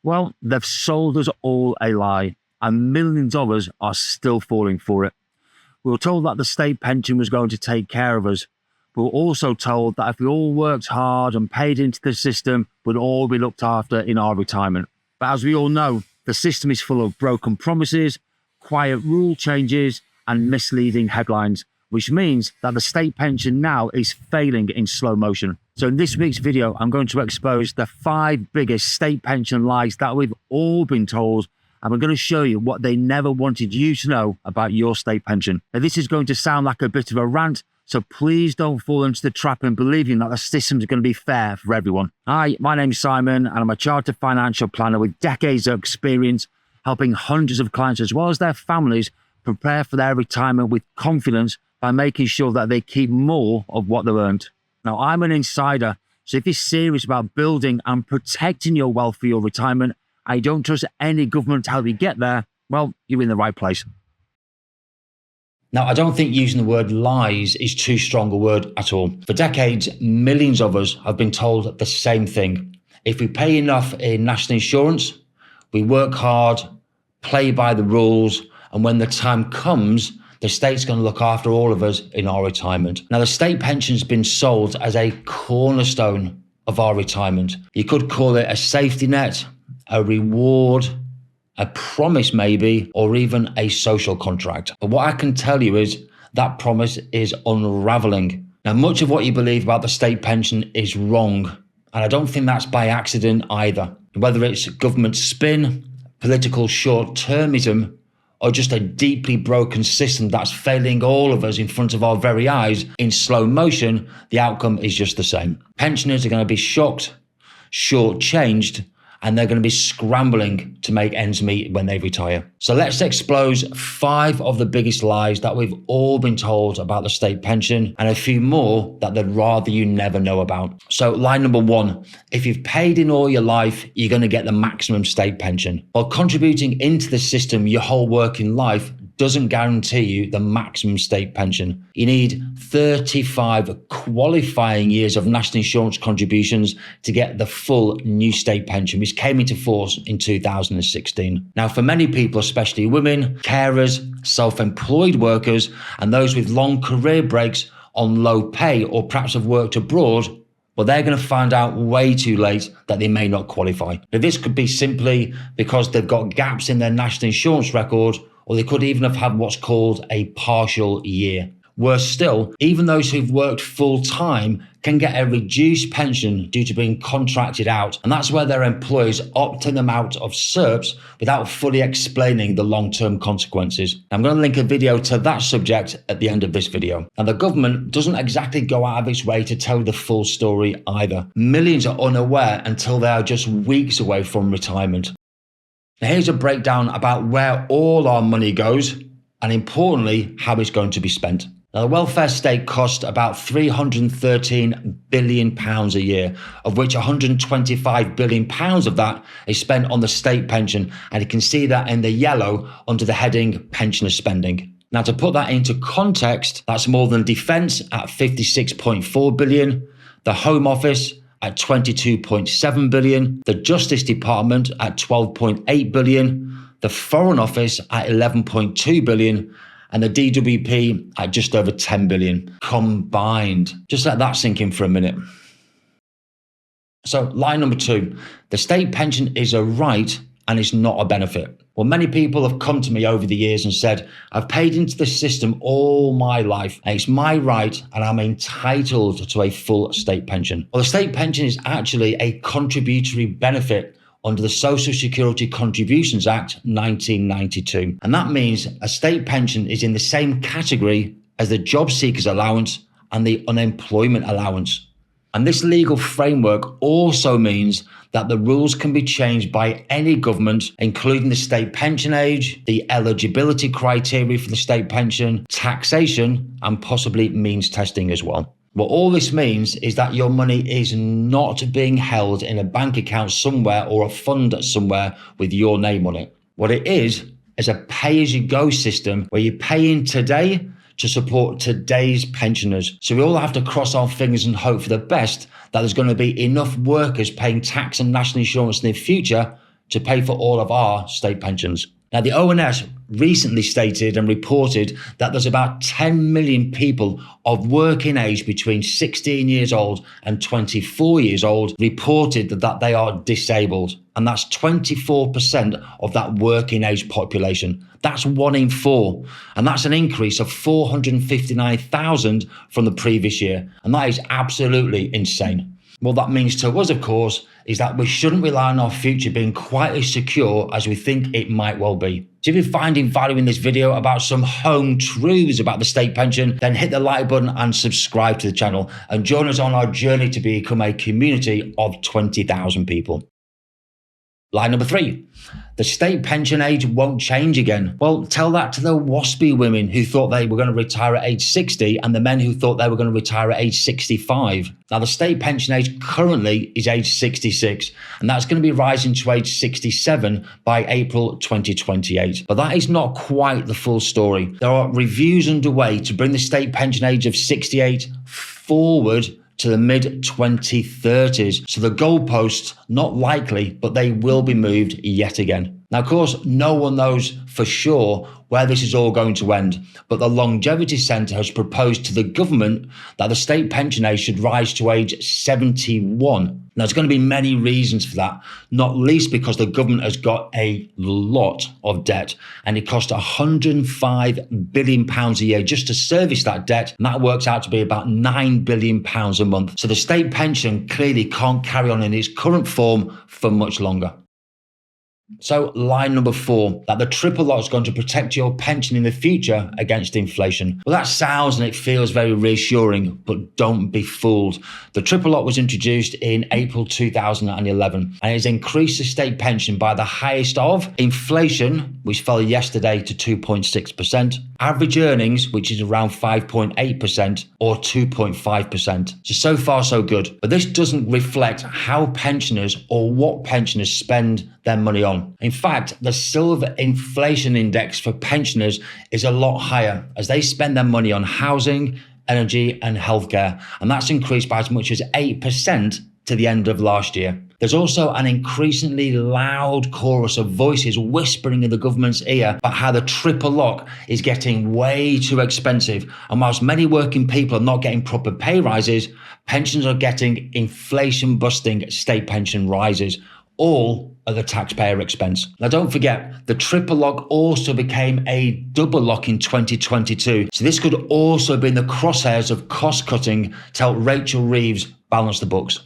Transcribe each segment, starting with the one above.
Well, they've sold us all a lie, and millions of us are still falling for it. We were told that the state pension was going to take care of us. We were also told that if we all worked hard and paid into the system, we'd all be looked after in our retirement. But as we all know, the system is full of broken promises, quiet rule changes, and misleading headlines, which means that the state pension now is failing in slow motion. So in this week's video, I'm going to expose the 5 biggest state pension lies that we've all been told, and we're going to show you what they never wanted you to know about your state pension. Now, this is going to sound like a bit of a rant, so please don't fall into the trap in believing that the system is going to be fair for everyone. Hi, my name's Simon, and I'm a chartered financial planner with decades of experience helping hundreds of clients as well as their families prepare for their retirement with confidence by making sure that they keep more of what they've earned. Now, I'm an insider, so if you're serious about building and protecting your wealth for your retirement, I don't trust any government to help you get there, well, you're in the right place. Now, I don't think using the word lies is too strong a word at all. For decades, millions of us have been told the same thing. If we pay enough in national insurance, we work hard, play by the rules, and when the time comes, the state's going to look after all of us in our retirement. Now, the state pension's been sold as a cornerstone of our retirement. You could call it a safety net, a reward, a promise maybe, or even a social contract. But what I can tell you is that promise is unraveling. Now, much of what you believe about the state pension is wrong, and I don't think that's by accident either. Whether it's government spin, political short-termism, or just a deeply broken system that's failing all of us in front of our very eyes in slow motion, the outcome is just the same. Pensioners are going to be shocked, short-changed, and they're going to be scrambling to make ends meet when they retire. So let's expose 5 of the biggest lies that we've all been told about the state pension, and a few more that they'd rather you never know about. So lie number 1, if you've paid in all your life, you're going to get the maximum state pension. While contributing into the system your whole working life doesn't guarantee you the maximum state pension. You need 35 qualifying years of national insurance contributions to get the full new state pension, which came into force in 2016. Now, for many people, especially women, carers, self-employed workers, and those with long career breaks on low pay or perhaps have worked abroad, well, they're going to find out way too late that they may not qualify. Now, this could be simply because they've got gaps in their national insurance record, or they could even have had what's called a partial year. Worse still, even those who've worked full time can get a reduced pension due to being contracted out. And that's where their employers opt them out of SERPs without fully explaining the long-term consequences. I'm going to link a video to that subject at the end of this video. And the government doesn't exactly go out of its way to tell the full story either. Millions are unaware until they are just weeks away from retirement. Now, here's a breakdown about where all our money goes and, importantly, how it's going to be spent. Now, the welfare state costs about £313 billion a year, of which £125 billion of that is spent on the state pension. And you can see that in the yellow under the heading pensioner spending. Now, to put that into context, that's more than defence at £56.4 billion, the Home Office at £22.7 billion, the Justice Department at £12.8 billion, the Foreign Office at £11.2 billion, and the DWP at just over £10 billion combined. Just let that sink in for a minute. So lie number 2, the state pension is a right and it's not a benefit. Well, many people have come to me over the years and said, I've paid into the system all my life and it's my right and I'm entitled to a full state pension. Well, the state pension is actually a contributory benefit under the Social Security Contributions Act 1992. And that means a state pension is in the same category as the job seekers allowance and the unemployment allowance. And this legal framework also means that the rules can be changed by any government, including the state pension age, the eligibility criteria for the state pension, taxation, and possibly means testing as well. What all this means is that your money is not being held in a bank account somewhere or a fund somewhere with your name on it. What it is a pay-as-you-go system where you pay in today to support today's pensioners. So we all have to cross our fingers and hope for the best that there's going to be enough workers paying tax and national insurance in the future to pay for all of our state pensions. Now, the ONS recently stated and reported that there's about 10 million people of working age between 16 years old and 24 years old reported that they are disabled. And that's 24% of that working age population. That's 1 in 4. And that's an increase of 459,000 from the previous year. And that is absolutely insane. What that means to us, of course, is that we shouldn't rely on our future being quite as secure as we think it might well be. So if you're finding value in this video about some home truths about the state pension, then hit the like button and subscribe to the channel and join us on our journey to become a community of 20,000 people. Line number 3, the state pension age won't change again. Well, tell that to the waspy women who thought they were going to retire at age 60 and the men who thought they were going to retire at age 65. Now, the state pension age currently is age 66, and that's going to be rising to age 67 by April 2028. But that is not quite the full story. There are reviews underway to bring the state pension age of 68 forward to the mid-2030s. So the goalposts, not likely, but they will be moved yet again. Now, of course, no one knows for sure where this is all going to end, but the Longevity Centre has proposed to the government that the state pension age should rise to age 71. Now, there's going to be many reasons for that, not least because the government has got a lot of debt and it costs £105 billion a year just to service that debt. And that works out to be about £9 billion a month. So the state pension clearly can't carry on in its current form for much longer. So line number 4, that the triple lock is going to protect your pension in the future against inflation. Well, that sounds and it feels very reassuring, but don't be fooled. The triple lock was introduced in April 2011 and it has increased the state pension by the highest of inflation, which fell yesterday to 2.6%, average earnings, which is around 5.8% or 2.5%. So far so good. But this doesn't reflect how pensioners or what pensioners spend their money on. In fact, the silver inflation index for pensioners is a lot higher as they spend their money on housing, energy and healthcare. And that's increased by as much as 8% to the end of last year. There's also an increasingly loud chorus of voices whispering in the government's ear about how the triple lock is getting way too expensive. And whilst many working people are not getting proper pay rises, pensions are getting inflation-busting state pension rises, all at the taxpayer expense. Now, don't forget, the triple lock also became a double lock in 2022. So this could also be in the crosshairs of cost cutting to help Rachel Reeves balance the books.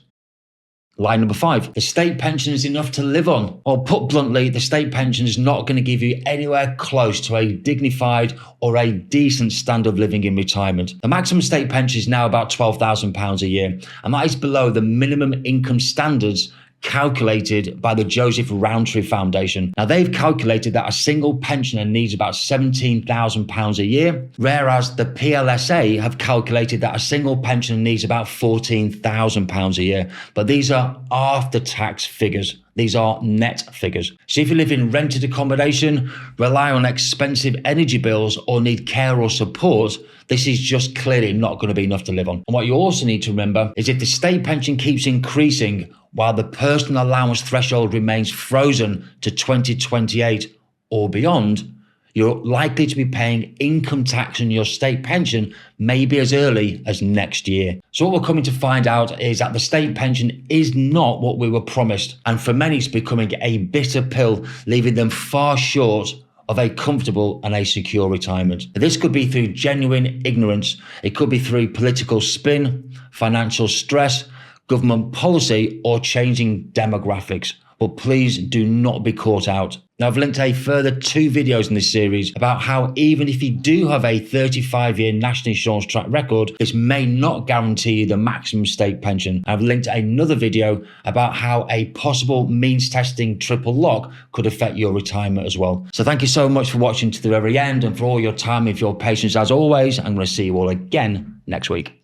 Line number 5, the state pension is enough to live on. Or put bluntly, the state pension is not going to give you anywhere close to a dignified or a decent standard of living in retirement. The maximum state pension is now about £12,000 a year, and that is below the minimum income standards calculated by the Joseph Rowntree Foundation. Now, they've calculated that a single pensioner needs about £17,000 a year, whereas the PLSA have calculated that a single pensioner needs about £14,000 a year. But these are after-tax figures. These are net figures. So if you live in rented accommodation, rely on expensive energy bills, or need care or support, this is just clearly not going to be enough to live on. And what you also need to remember is if the state pension keeps increasing while the personal allowance threshold remains frozen to 2028 or beyond, you're likely to be paying income tax on your state pension maybe as early as next year. So what we're coming to find out is that the state pension is not what we were promised. And for many, it's becoming a bitter pill, leaving them far short of a comfortable and a secure retirement. This could be through genuine ignorance. It could be through political spin, financial stress, government policy, or changing demographics. But please do not be caught out. Now, I've linked a further 2 videos in this series about how even if you do have a 35-year national insurance track record, this may not guarantee you the maximum state pension. I've linked another video about how a possible means testing triple lock could affect your retirement as well. So thank you so much for watching to the very end and for all your time and for your patience as always. I'm going to see you all again next week.